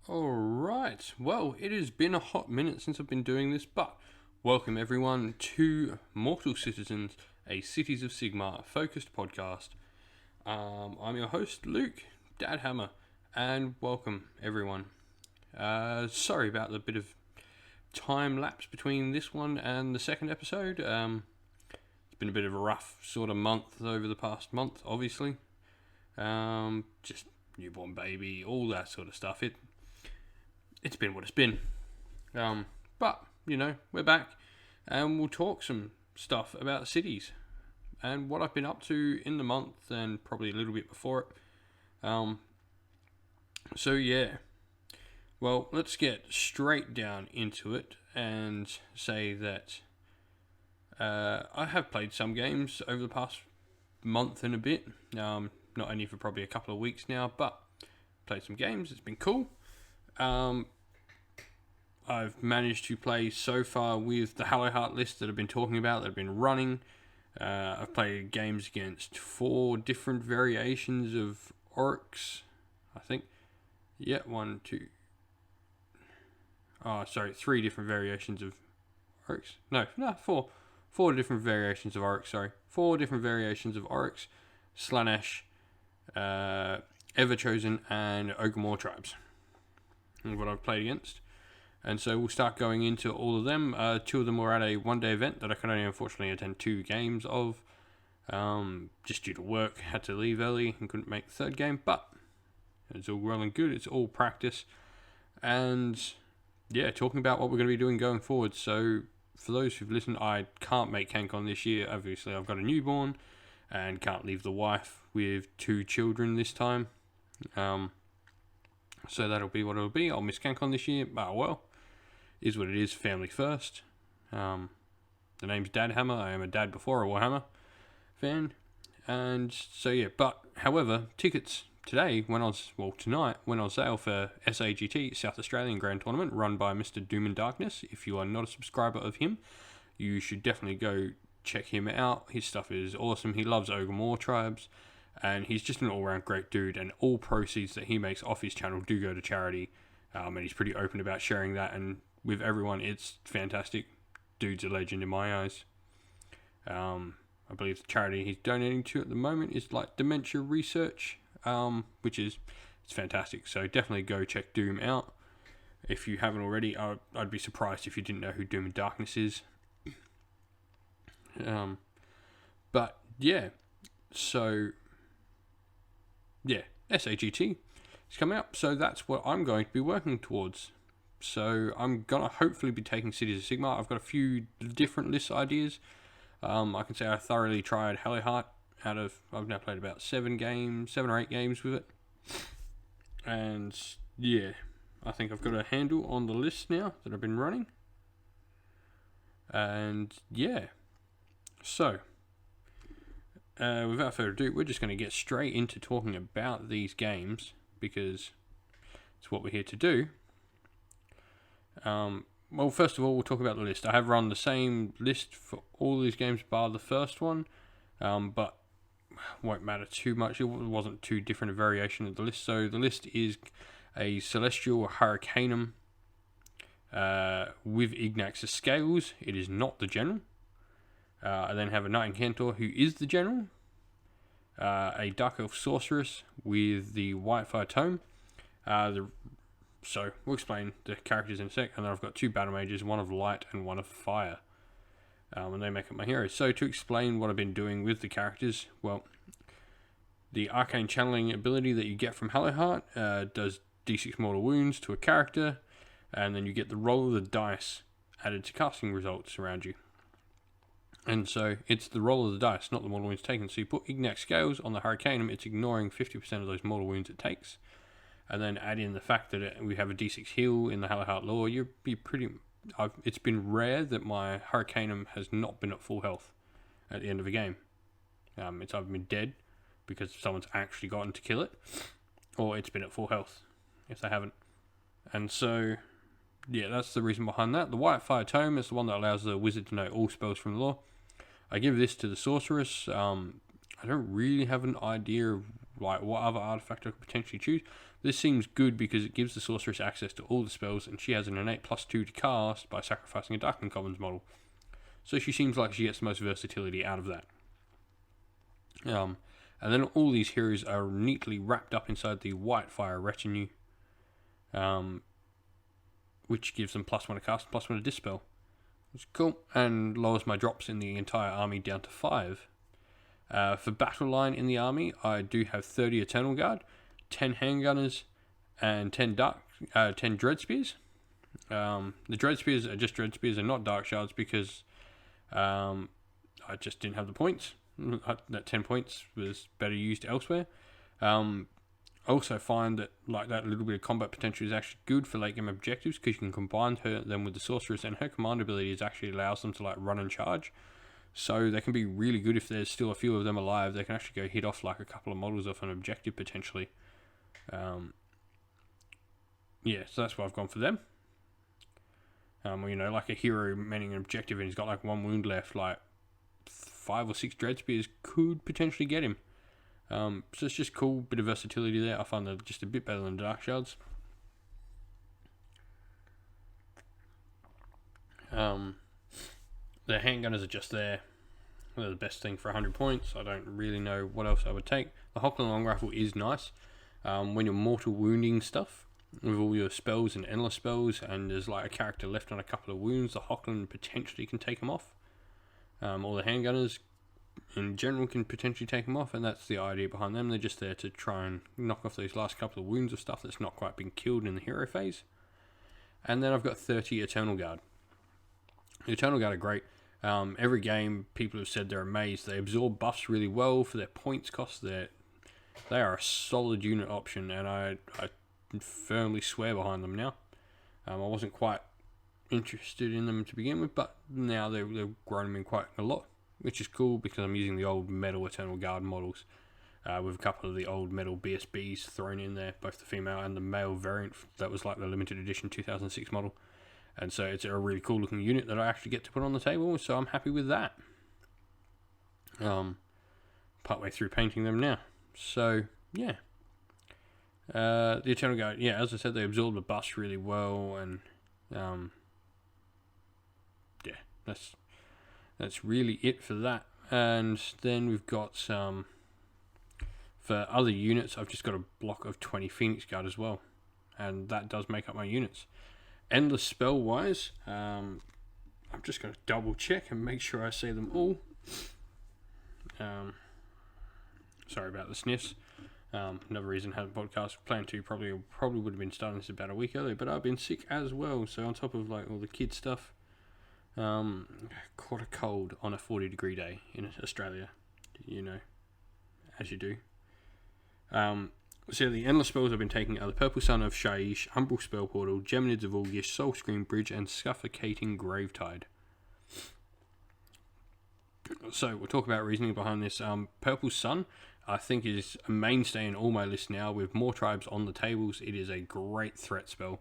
Alright, well, it has been a hot minute since I've been doing this, but welcome everyone to Mortal Citizens, a Cities of Sigmar focused podcast. I'm your host, Luke, Dad Hammer, and welcome everyone. Sorry about the bit of time lapse between this one and the second episode. It's been a bit of a rough sort of month over the past month, obviously. Just newborn baby, all that sort of stuff. It's been what it's been. But, we're back and we'll talk some stuff about cities and what I've been up to in the month and probably a little bit before it. Well, let's get straight down into it and say that I have played some games over the past month and a bit. Not only for probably a couple of weeks now, but played some games. It's been cool. I've managed to play so far with the Hallowheart list that I've been talking about, that I've been running. I've played games against 4 different variations of orcs, I think. Yeah, 3 different variations of orcs. No, 4. 4 different variations of orcs, sorry. 4 different variations of orcs, Slaanesh, Everchosen, and Ogre tribes. And what I've played against. And so we'll start going into all of them. 2 of them were at a one-day event that I could only unfortunately attend 2 games of. Just due to work, had to leave early and couldn't make the 3rd game. But it's all well and good. It's all practice. And yeah, talking about what we're going to be doing going forward. So for those who've listened, I can't make CanCon this year. Obviously, I've got a newborn and can't leave the wife with 2 children this time. So that'll be what it'll be. I'll miss CanCon this year. Oh well. Is what it is, family first. The name's Dad Hammer. I am a dad before a Warhammer fan. And so yeah, but however, tickets tonight went on sale for SAGT, South Australian Grand Tournament, run by Mr. Doom and Darkness. If you are not a subscriber of him, you should definitely go check him out. His stuff is awesome. He loves Ogre tribes, and he's just an all-round great dude, and all proceeds that he makes off his channel do go to charity, and he's pretty open about sharing that, and with everyone, it's fantastic. Dude's a legend in my eyes. I believe the charity he's donating to at the moment is like dementia research, which is it's fantastic. So definitely go check Doom out if you haven't already. I'd be surprised if you didn't know who Doom and Darkness is. But yeah, so yeah, SAGT is coming up. So that's what I'm going to be working towards. So I'm going to hopefully be taking Cities of Sigmar. I've got a few different list ideas. I can say I thoroughly tried Hallowheart I've now played about 7 or 8 games with it. And yeah, I think I've got a handle on the list now that I've been running. And yeah, so without further ado, we're just going to get straight into talking about these games because it's what we're here to do. Well, first of all, we'll talk about the list. I have run the same list for all these games bar the first one, but won't matter too much. It wasn't too different a variation of the list. So the list is a Celestial Hurricanum with Ignax's Scales. It is not the General. I then have a Knight Incantor who is the General. A Dark Elf Sorceress with the Whitefire Tome. So we'll explain the characters in a sec, and then I've got 2 battle mages, one of light and one of fire, and they make up my heroes. So to explain what I've been doing with the characters, well, the arcane channeling ability that you get from Hallowheart does d6 mortal wounds to a character, and then you get the roll of the dice added to casting results around you. And so it's the roll of the dice, not the mortal wounds taken. So you put Ignax Scales on the Hurricanum, it's ignoring 50% of those mortal wounds it takes. And then add in the fact that we have a d6 heal in the Hallowheart lore, you'd be pretty... it's been rare that my Hurricanum has not been at full health at the end of a game. It's either been dead because someone's actually gotten to kill it, or it's been at full health if they haven't. And so, yeah, that's the reason behind that. The Whitefire Tome is the one that allows the wizard to know all spells from the lore. I give this to the sorceress. I don't really have an idea of like what other artifact I could potentially choose, This seems good because it gives the sorceress access to all the spells, and she has an innate +2 to cast by sacrificing a Dark Uncommons model. So she seems like she gets the most versatility out of that. And then all these heroes are neatly wrapped up inside the Whitefire retinue, which gives them +1 to cast, +1 to dispel. Which is cool, and lowers my drops in the entire army down to 5. For battle line in the army, I do have 30 Eternal Guard, 10 Handgunners, and 10 Dread Spears. The Dread Spears are just Dread Spears and not Dark Shards because I just didn't have the points. That 10 points was better used elsewhere. I also find that that little bit of combat potential is actually good for late game objectives because you can combine them with the sorceress, and her command abilities actually allows them to run and charge. So they can be really good if there's still a few of them alive. They can actually go hit off a couple of models off an objective potentially. So that's why I've gone for them. A hero manning an objective and he's got 1 wound left, 5 or 6 Dread Spears could potentially get him. So it's just cool, bit of versatility there. I find they're just a bit better than Dark Shards. The handgunners are just there. They're the best thing for 100 points. I don't really know what else I would take. The Hockland Long Rifle is nice. When you're mortal wounding stuff, with all your spells and endless spells, and there's a character left on a couple of wounds, the Hockland potentially can take them off. Or the handgunners in general can potentially take them off, and that's the idea behind them. They're just there to try and knock off those last couple of wounds of stuff that's not quite been killed in the hero phase. And then I've got 30 Eternal Guard. The Eternal Guard are great. Every game, people have said they're amazed. They absorb buffs really well for their points cost. They are a solid unit option, and I firmly swear behind them now. I wasn't quite interested in them to begin with, but now they've grown in quite a lot, which is cool because I'm using the old metal Eternal Guard models with a couple of the old metal BSBs thrown in there, both the female and the male variant that was the limited edition 2006 model. And so it's a really cool looking unit that I actually get to put on the table, so I'm happy with that. Partway through painting them now. So, yeah. The Eternal Guard, as I said, they absorb the buffs really well, and that's really it for that. And then we've got some, for other units, I've just got a block of 20 Phoenix Guard as well, and that does make up my units. Endless spell wise, I'm just going to double check and make sure I say them all. Sorry about the sniffs. Another reason I had a podcast. Plan to probably would have been starting this about a week earlier, but I've been sick as well. So on top of all the kid stuff, caught a cold on a 40-degree day in Australia, as you do. So the endless spells I've been taking are the Purple Sun of Shaiish, Umbral Spell Portal, Geminids of August, Soul Scream Bridge, and Suffocating Gravetide. So we'll talk about reasoning behind this. Purple Sun, I think, is a mainstay in all my lists now. With more tribes on the tables, it is a great threat spell.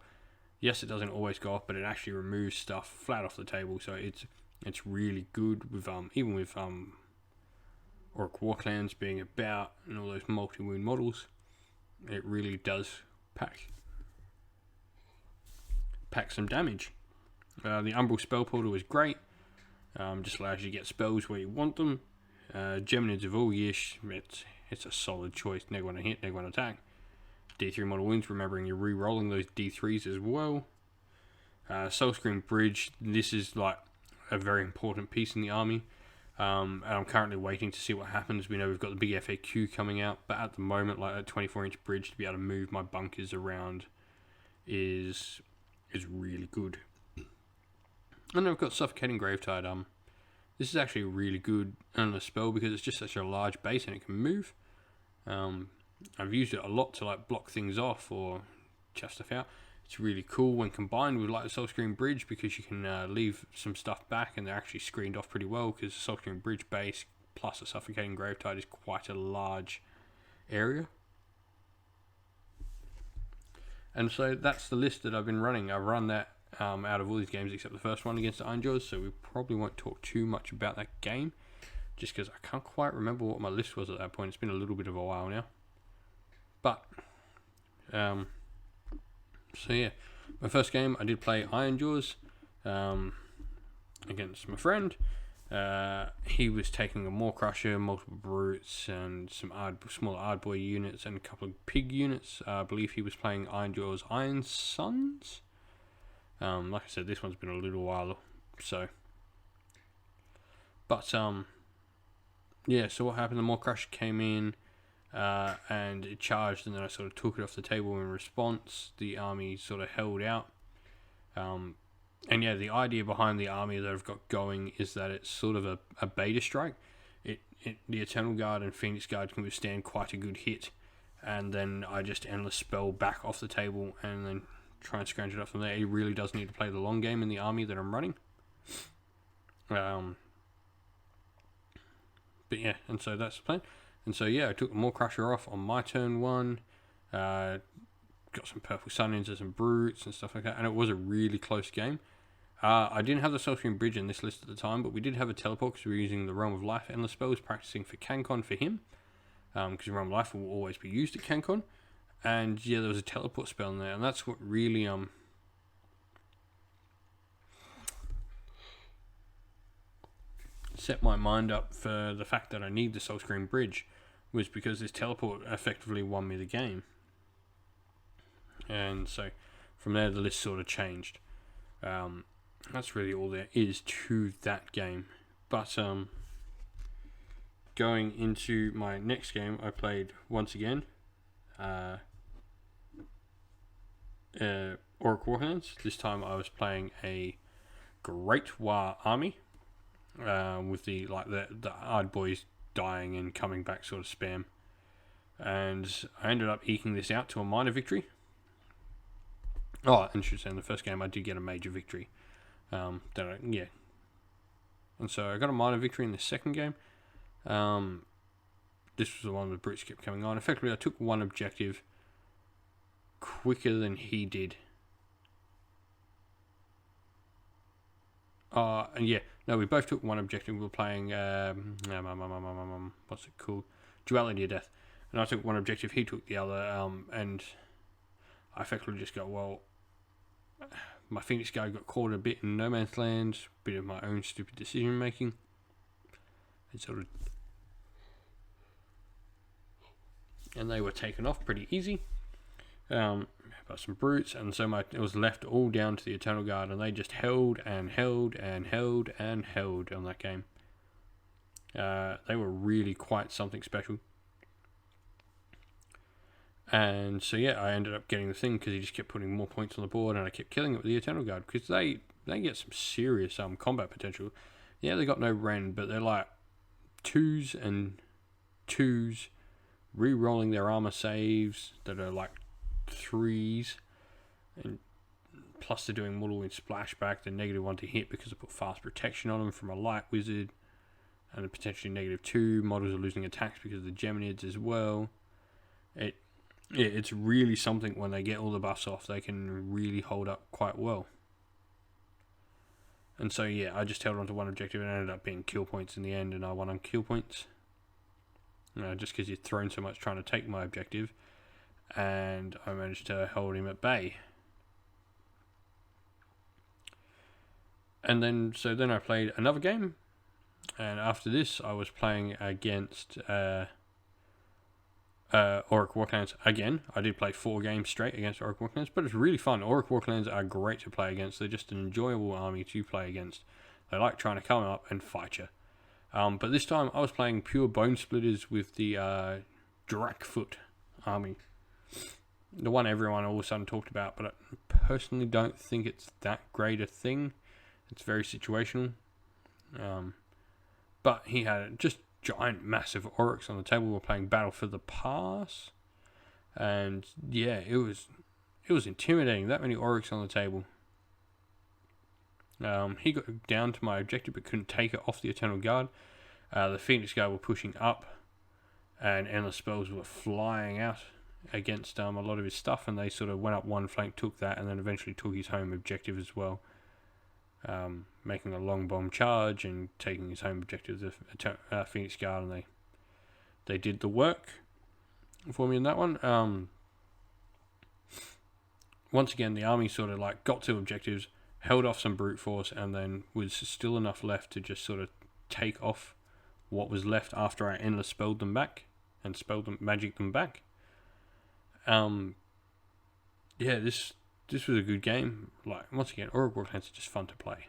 Yes, it doesn't always go off, but it actually removes stuff flat off the table. So it's really good with even with Orc War Clans being about and all those multi-wound models. It really does pack some damage. The Umbral Spell Portal is great. Just allows you to get spells where you want them. Geminids of August, it's a solid choice. Neg 1 hit, neg 1 attack. D3 model wins, remembering you're re-rolling those D3s as well. Soul Scream Bridge, this is a very important piece in the army. And I'm currently waiting to see what happens. We know we've got the big FAQ coming out, but at the moment, a 24-inch bridge to be able to move my bunkers around is really good. And then we've got Suffocating Gravetide. This is actually really good on the spell because it's just such a large base and it can move. I've used it a lot to block things off or chuff stuff out. It's really cool when combined with the Soul Scream Bridge because you can leave some stuff back and they're actually screened off pretty well because the Soul Scream Bridge base plus a Suffocating Gravetide is quite a large area. And so that's the list that I've been running. I've run that out of all these games except the first one against the Ironjaws, so we probably won't talk too much about that game just because I can't quite remember what my list was at that point. It's been a little bit of a while now. But So yeah, my first game I did play Iron Jaws against my friend. He was taking a Maw Crusher, multiple brutes, and some small Ardboy units, and a couple of pig units. I believe he was playing Iron Jaws Iron Sons. Like I said, this one's been a little while, so. But yeah. So what happened? The Maw Crusher came in, and it charged, and then I sort of took it off the table in response. The army sort of held out. And yeah, the idea behind the army that I've got going is that it's sort of a beta strike. The Eternal Guard and Phoenix Guard can withstand quite a good hit, and then I just endless spell back off the table and then try and scrounge it up from there. He really does need to play the long game in the army that I'm running. But yeah, and so that's the plan. And so yeah, I took the Maw Crusher off on my turn 1. Got some purple Sun-Ins and some brutes and stuff like that, and it was a really close game. I didn't have the Soulstream Bridge in this list at the time, but we did have a teleport because we were using the Realm of Life endless spells, practicing for CanCon for him, because Realm of Life will always be used at CanCon. And yeah, there was a teleport spell in there, and that's what really set my mind up for the fact that I need the Soulstream Bridge, was because this teleport effectively won me the game. And so from there the list sort of changed. That's really all there is to that game. But going into my next game, I played once again Orc Warhounds. This time I was playing a Great War Army with the Ardboys dying and coming back sort of spam. And I ended up eking this out to a minor victory. Oh, and should say in the first game I did get a major victory. And so I got a minor victory in the second game. This was the one the brutes kept coming on. Effectively, I took one objective quicker than he did. And yeah, no, we both took one objective. We were playing what's it called? Duality of Death. And I took one objective, he took the other, and I effectively just go, well, my Phoenix Guard got caught a bit in no man's land, a bit of my own stupid decision making, and they were taken off pretty easy by some brutes, and so it was left all down to the Eternal Guard, and they just held and held and held and held on that game. They were really quite something special. And so yeah, I ended up getting the thing because he just kept putting more points on the board, and I kept killing it with the Eternal Guard because they get some serious combat potential. Yeah, they got no Ren, but they're like 2s and 2s, re-rolling their armor saves that are like 3s, and plus they're doing Mortal Wound Splashback, the -1 to hit because I put fast protection on them from a light wizard, and a potentially -2. Models are losing attacks because of the Geminids as well. It's really something. When they get all the buffs off, they can really hold up quite well. And so yeah, I just held on to one objective and it ended up being kill points in the end, and I won on kill points. Just because you've thrown so much trying to take my objective, and I managed to hold him at bay. And then I played another game, and after this I was playing against Orc Warclans again. I did play 4 games straight against Orc Warclans, but it's really fun. Orc Warclans are great to play against. They're just an enjoyable army to play against. They like trying to come up and fight you. But this time I was playing pure Bone Splitters with the Drakfoot army. The one everyone all of a sudden talked about, but I personally don't think it's that great a thing. It's very situational. But he had just giant, massive Oryx on the table. We were playing Battle for the Pass, and yeah, it was intimidating. That many Oryx on the table. He got down to my objective, but couldn't take it off the Eternal Guard. The Phoenix Guard were pushing up, and endless spells were flying out against a lot of his stuff, and they sort of went up one flank, took that, and then eventually took his home objective as well. Making a long bomb charge and taking his home objective, the Phoenix Guard, and they did the work for me in that one. once again, the army sort of like got two objectives, held off some brute force, and then was still enough left to just sort of take off what was left after I endless spelled them back and magic them back. Yeah, this was a good game. Like, once again, Auric Warclans are just fun to play.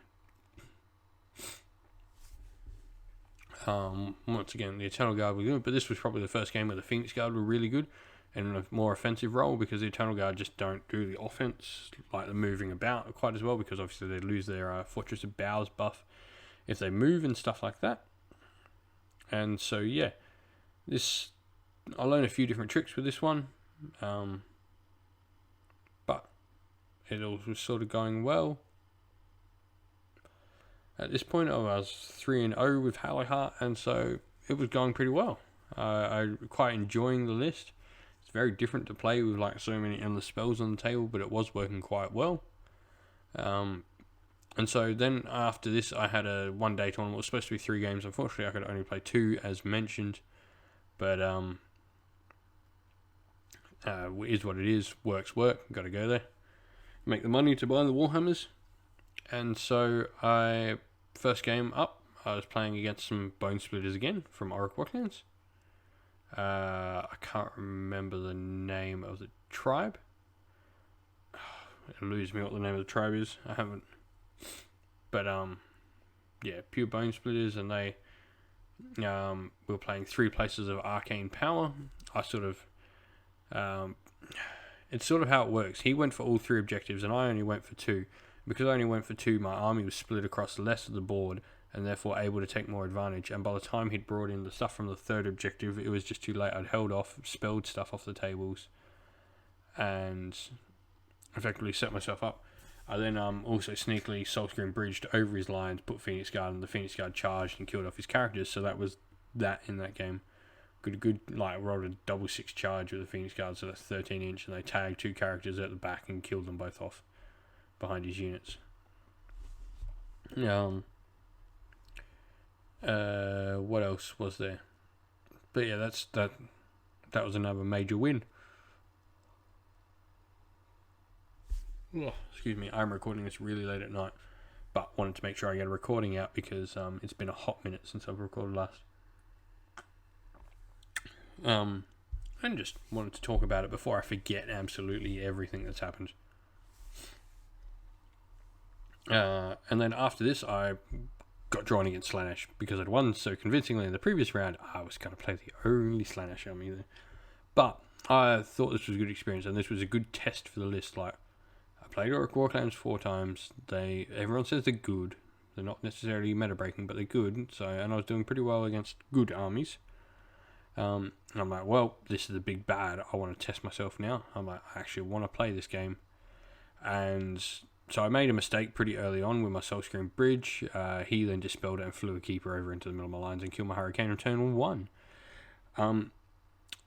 Once again, the Eternal Guard were good, but this was probably the first game where the Phoenix Guard were really good and in a more offensive role, because the Eternal Guard just don't do the offense, like the moving about quite as well, because obviously they lose their Fortress of Bows buff if they move and stuff like that. And so, yeah, I learned a few different tricks with this one, but it all was sort of going well. At this point, I was 3-0 with Hallowheart, and so it was going pretty well. I'm quite enjoying the list. It's very different to play with like so many endless spells on the table, but it was working quite well. And so then after this, I had a one-day tournament. It was supposed to be 3 games. Unfortunately, I could only play 2, as mentioned. But is what it is. Work. Got to go there. Make the money to buy the Warhammers. And so first game up, I was playing against some Bone Splitters again from Auric Warclans. I can't remember the name of the tribe. It eludes me what the name of the tribe is. I haven't. But yeah, pure Bone Splitters, and they were playing 3 places of arcane power. I sort of it's sort of how it works. He went for all 3 objectives, and I only went for 2. Because I only went for 2, my army was split across less of the board, and therefore able to take more advantage. And by the time he'd brought in the stuff from the 3rd objective, it was just too late. I'd held off, spelled stuff off the tables, and effectively set myself up. I then also sneakily Soulscreen bridged over his lines, put Phoenix Guard, and the Phoenix Guard charged and killed off his characters. So that was that in that game. Rolled a double 6 charge with the Phoenix Guard, so that's 13 inch, and they tagged 2 characters at the back and killed them both off behind his units. What else was there? But yeah, that was another major win. Oh, excuse me, I'm recording this really late at night, but wanted to make sure I get a recording out because it's been a hot minute since I've recorded last. And just wanted to talk about it before I forget absolutely everything that's happened. And then after this, I got drawn against Slaanesh because I'd won so convincingly in the previous round. I was going to play the only Slaanesh army there. But I thought this was a good experience, and this was a good test for the list. Like, I played Auric Warclans 4 times. Everyone says they're good. They're not necessarily meta breaking, but they're good. And I was doing pretty well against good armies. And I'm like, well, this is the big bad. I want to test myself now. I'm like, I actually want to play this game. And so I made a mistake pretty early on with my Soulscreen bridge. He then dispelled it and flew a keeper over into the middle of my lines and killed my Hurricane on turn 1.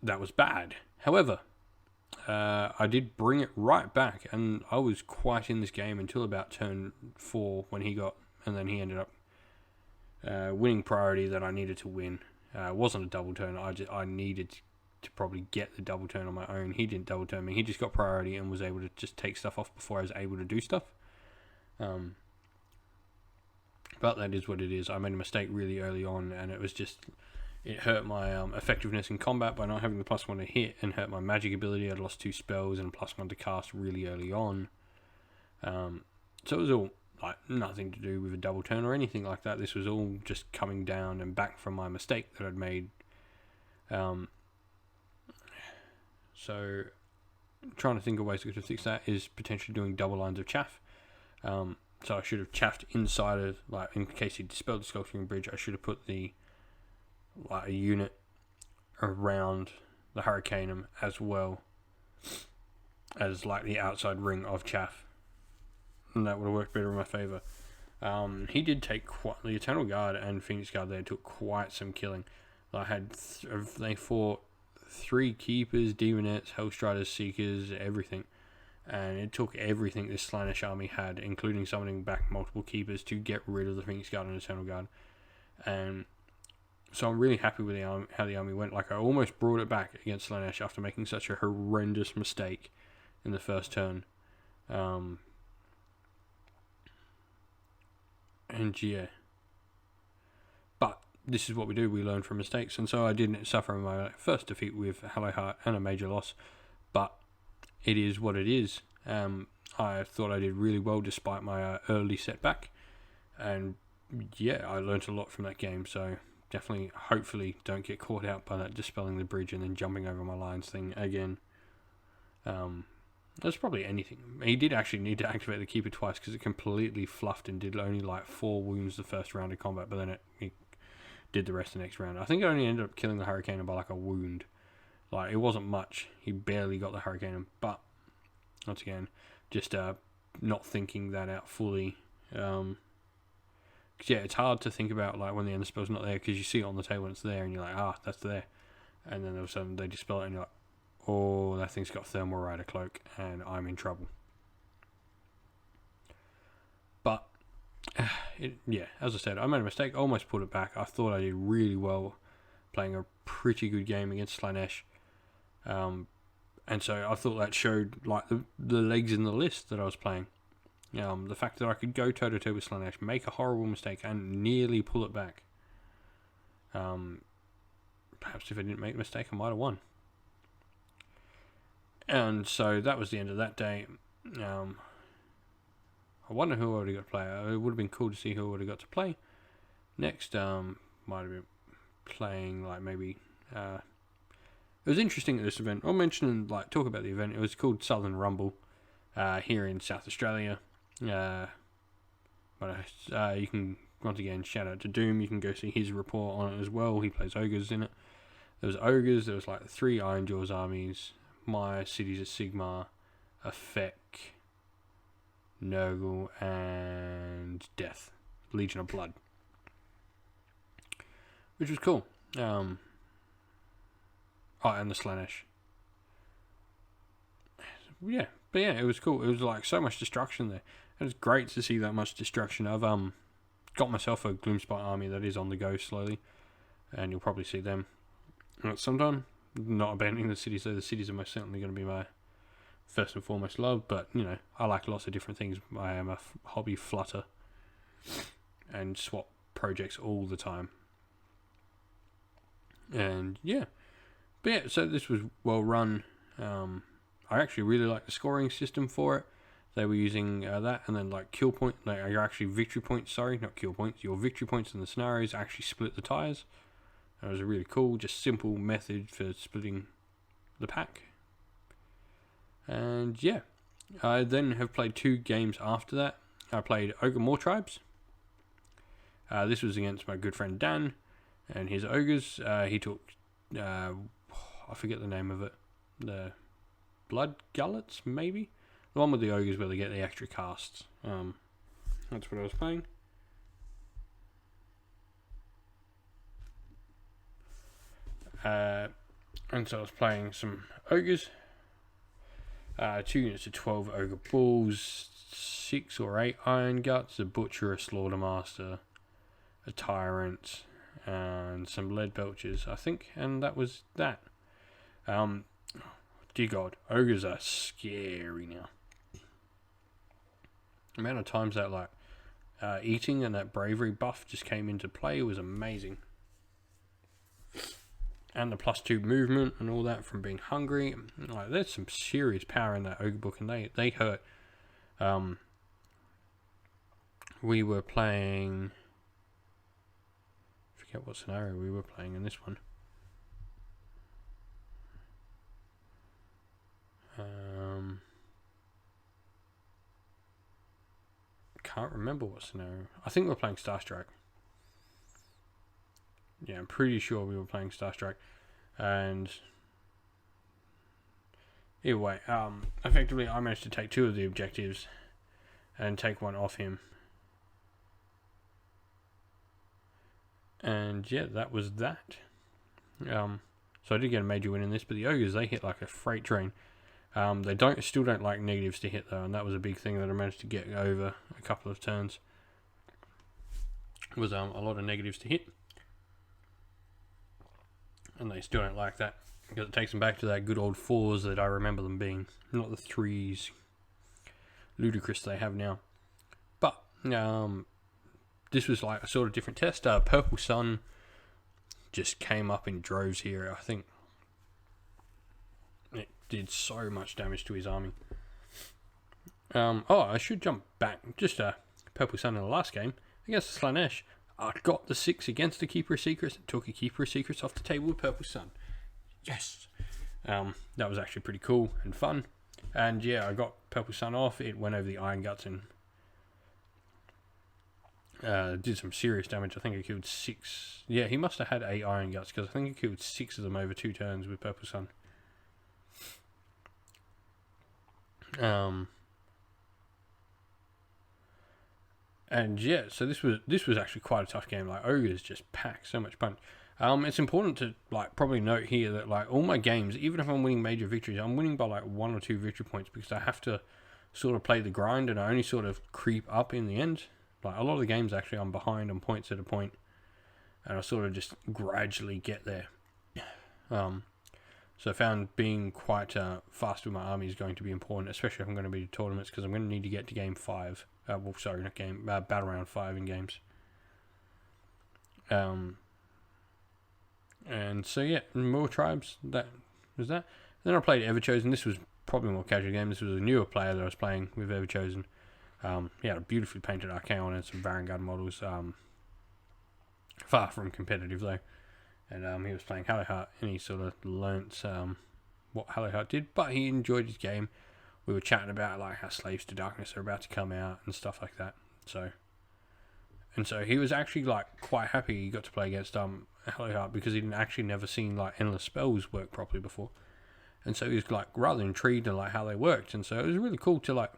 That was bad. However, I did bring it right back, and I was quite in this game until about turn 4 when he ended up winning priority that I needed to win. It wasn't a double turn. I needed to probably get the double turn on my own. He didn't double turn me. He just got priority and was able to just take stuff off before I was able to do stuff. But that is what it is. I made a mistake really early on, and it hurt my effectiveness in combat by not having the +1 to hit, and hurt my magic ability. I'd lost 2 spells and a +1 to cast really early on. So it was all like nothing to do with a double turn or anything like that. This was all just coming down and back from my mistake that I'd made. So trying to think of ways to fix that is potentially doing double lines of chaff. So I should have chaffed inside of, like, in case he dispelled the Sculpturing Bridge, I should have put a unit around the Hurricaneum as well as like the outside ring of chaff. And that would have worked better in my favour. He did take the Eternal Guard and Phoenix Guard there took quite some killing. They fought 3 Keepers, Demonettes, Hellstriders, Seekers, everything. And it took everything this Slaanesh army had, including summoning back multiple Keepers, to get rid of the Phoenix Guard and Eternal Guard. And so I'm really happy with how the army went. Like, I almost brought it back against Slaanesh after making such a horrendous mistake in the first turn. And yeah, but this is what we do. We learn from mistakes, and so I didn't suffer my first defeat with Hello Heart and a major loss, but it is what it is. I thought I did really well despite my early setback, and yeah, I learned a lot from that game. So definitely, hopefully, don't get caught out by that dispelling the bridge and then jumping over my lines thing again. That's probably anything. He did actually need to activate the Keeper twice because it completely fluffed and did only like 4 wounds the first round of combat, but then he did the rest the next round. I think it only ended up killing the Hurricane by like a wound. Like, it wasn't much. He barely got the Hurricane, but once again, just not thinking that out fully. Cause yeah, it's hard to think about like when the end spell's not there because you see it on the table and it's there and you're like, that's there. And then all of a sudden they dispel it and you're like, oh, that thing's got Thermal Rider Cloak and I'm in trouble. But, yeah, as I said, I made a mistake. I almost put it back. I thought I did really well playing a pretty good game against Slanesh. And so I thought that showed like the legs in the list that I was playing. The fact that I could go toe-to-toe with Slanesh, make a horrible mistake and nearly pull it back. Perhaps if I didn't make a mistake, I might have won. And so that was the end of that day. I wonder who I would have got to play. It would have been cool to see who I would have got to play. Next, might have been playing like maybe... it was interesting at this event. I'll mention, like, talk about the event. It was called Southern Rumble here in South Australia. But you can, once again, shout out to Doom. You can go see his report on it as well. He plays Ogres in it. There was Ogres. There was like 3 Ironjawz armies. My Cities of Sigmar, Effect, Nurgle, and Death. Legion of Blood. Which was cool. And the Slanesh. Yeah, but yeah, it was cool. It was like so much destruction there. It was great to see that much destruction. I've got myself a Gloomspite army that is on the go slowly, and you'll probably see them sometime. Not abandoning the cities, though. The cities are most certainly going to be my first and foremost love, but you know, I like lots of different things. I am a hobby flutter and swap projects all the time. And yeah, but yeah, so this was well run. I actually really like the scoring system for it. They were using that, and then like kill point, like your actually victory points. Sorry, not kill points. Your victory points in the scenarios actually split the tires. It was a really cool, just simple method for splitting the pack. And yeah, I then have played 2 games after that. I played Ogre More Tribes. This was against my good friend Dan and his Ogres. He took, I forget the name of it, the Blood Gullets, maybe? The one with the Ogres where they get the extra casts. That's what I was playing. And so I was playing some Ogres. 2 units of 12 Ogre Bulls, 6 or 8 Iron Guts, a Butcher, a Slaughtermaster, a Tyrant, and some Lead Belchers, I think, and that was that. Dear God, Ogres are scary now. The amount of times that like eating and that bravery buff just came into play was amazing. And the +2 movement and all that from being hungry. Like, there's some serious power in that Ogre book, and they hurt. We were playing... I forget what scenario we were playing in this one. Can't remember what scenario. I think we were playing Starstrike. Yeah, I'm pretty sure we were playing Starstrike. And either way, effectively I managed to take 2 of the objectives and take 1 off him. And yeah, that was that. So I did get a major win in this, but the Ogres, they hit like a freight train. They still don't like negatives to hit though, and that was a big thing that I managed to get over a couple of turns. Was a lot of negatives to hit. And they still don't like that, because it takes them back to that good old 4s that I remember them being, not the 3s. ludicrous they have now. But this was like a sort of different test. Purple Sun just came up in droves here. I think it did so much damage to his army. I should jump back. Just Purple Sun in the last game against the Slanesh. I got the 6 against the Keeper of Secrets. Took a Keeper of Secrets off the table with Purple Sun. Yes! That was actually pretty cool and fun. And yeah, I got Purple Sun off. It went over the Iron Guts and did some serious damage. I think I killed 6. Yeah, he must have had 8 Iron Guts, because I think I killed 6 of them over 2 turns with Purple Sun. And yeah, so this was actually quite a tough game. Like, Ogres just pack so much punch. It's important to like probably note here that like all my games, even if I'm winning major victories, I'm winning by like 1 or 2 victory points, because I have to sort of play the grind, and I only sort of creep up in the end. Like, a lot of the games actually I'm behind on points at a point, and I sort of just gradually get there. So I found being quite fast with my army is going to be important, especially if I'm going to be to tournaments, because I'm going to need to get to game 5. Battle round 5 in games. And so yeah, more tribes. That was that. Then I played Everchosen. This was probably a more casual game. This was a newer player that I was playing with Everchosen. He had a beautifully painted Archaon and some Varangard models. Far from competitive though. And he was playing Hallowheart, and he sort of learnt what Hallowheart did, but he enjoyed his game. We were chatting about like how Slaves to Darkness are about to come out and stuff like that. So he was actually like quite happy he got to play against Hallowheart, because he didn't actually never seen like endless spells work properly before, and so he was like rather intrigued in like how they worked. And so it was really cool to like,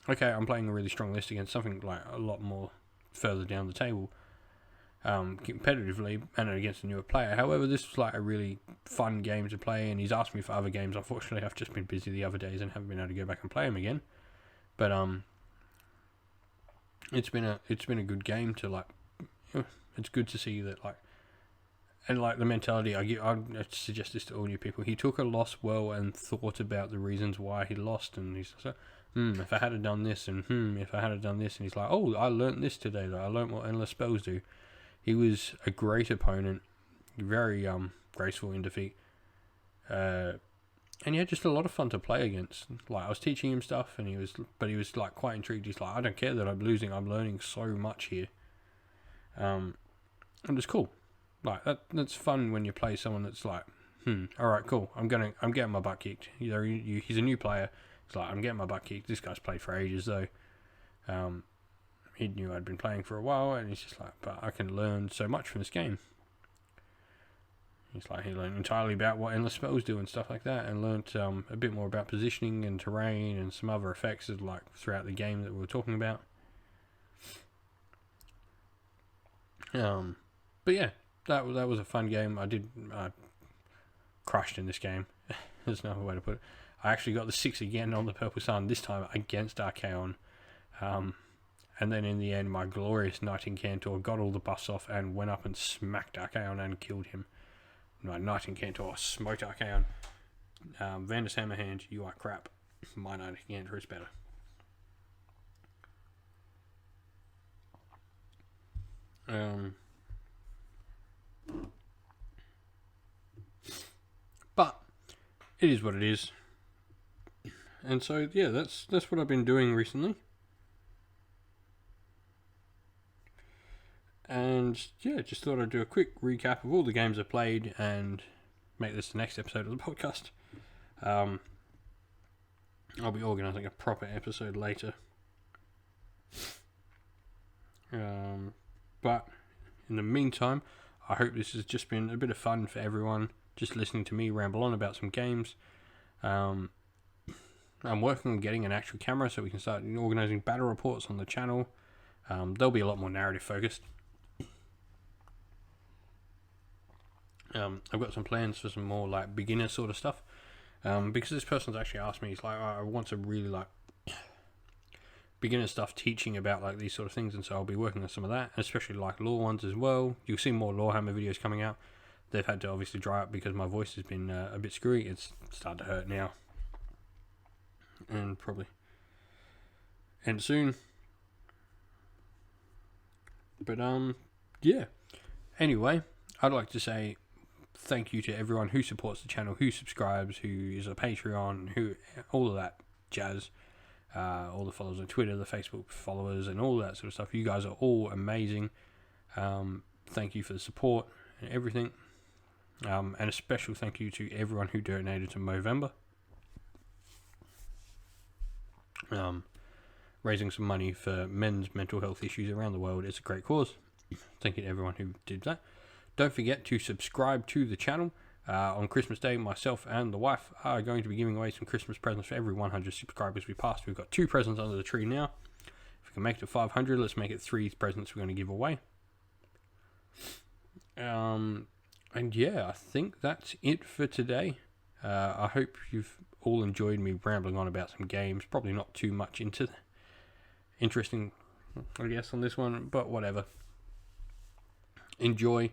okay, I'm playing a really strong list against something like a lot more further down the table. Competitively and against a newer player. However, this was like a really fun game to play, and he's asked me for other games. Unfortunately, I've just been busy the other days and haven't been able to go back and play him again. But it's been a good game to like. It's good to see that like, and like the mentality I'd suggest this to all new people. He took a loss well and thought about the reasons why he lost, and he's like, if I had done this, and if I had done this, and he's like, oh, I learnt this today. That I learnt what endless spells do. He was a great opponent, very graceful in defeat, and yeah, just a lot of fun to play against. Like, I was teaching him stuff, and he was like quite intrigued. He's like, I don't care that I'm losing. I'm learning so much here, and it's cool. Like that's fun when you play someone that's like, all right, cool. I'm getting my butt kicked. He's a new player. It's like, I'm getting my butt kicked. This guy's played for ages though. He knew I'd been playing for a while, and he's just like, but I can learn so much from this game. He's like, he learned entirely about what endless spells do and stuff like that, and learnt a bit more about positioning and terrain and some other effects like throughout the game that we were talking about. But yeah, that was a fun game. I crushed in this game. There's no other way to put it. I actually got the 6 again on the Purple Sun, this time against Archaon. And then in the end, my glorious Knight Incantor got all the buffs off and went up and smacked Archaon and killed him. My Knight Incantor smote Archaon. Vandus Hammerhand, you are crap. My Knight Incantor is better. But it is what it is. And so yeah, that's what I've been doing recently. And yeah, just thought I'd do a quick recap of all the games I played and make this the next episode of the podcast. I'll be organising a proper episode later. But in the meantime, I hope this has just been a bit of fun for everyone, just listening to me ramble on about some games. I'm working on getting an actual camera so we can start organising battle reports on the channel. They'll be a lot more narrative focused. I've got some plans for some more like beginner sort of stuff, because this person's actually asked me, he's like, I want some really like beginner stuff teaching about like these sort of things, and so I'll be working on some of that, especially like lore ones as well. You'll see more Lorehammer videos coming out. They've had to obviously dry up because my voice has been a bit screwy. It's starting to hurt now, and probably end soon. But yeah. Anyway, I'd like to say thank you to everyone who supports the channel, who subscribes, who is a Patreon, who all of that jazz. All the followers on Twitter, the Facebook followers, and all that sort of stuff. You guys are all amazing. Thank you for the support and everything. And a special thank you to everyone who donated to Movember. Raising some money for men's mental health issues around the world. It's a great cause. Thank you to everyone who did that. Don't forget to subscribe to the channel. On Christmas Day, myself and the wife are going to be giving away some Christmas presents for every 100 subscribers we passed. We've got 2 presents under the tree now. If we can make it to 500, let's make it 3 presents we're going to give away. And yeah, I think that's it for today. I hope you've all enjoyed me rambling on about some games. Probably not too much interesting, I guess, on this one, but whatever. Enjoy.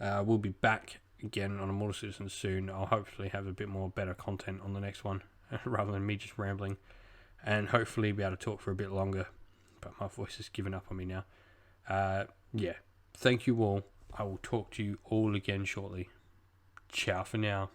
We'll be back again on Immortal Citizens soon. I'll hopefully have a bit more better content on the next one rather than me just rambling, and hopefully be able to talk for a bit longer, but my voice has given up on me now. Yeah, thank you all. I will talk to you all again shortly. Ciao for now.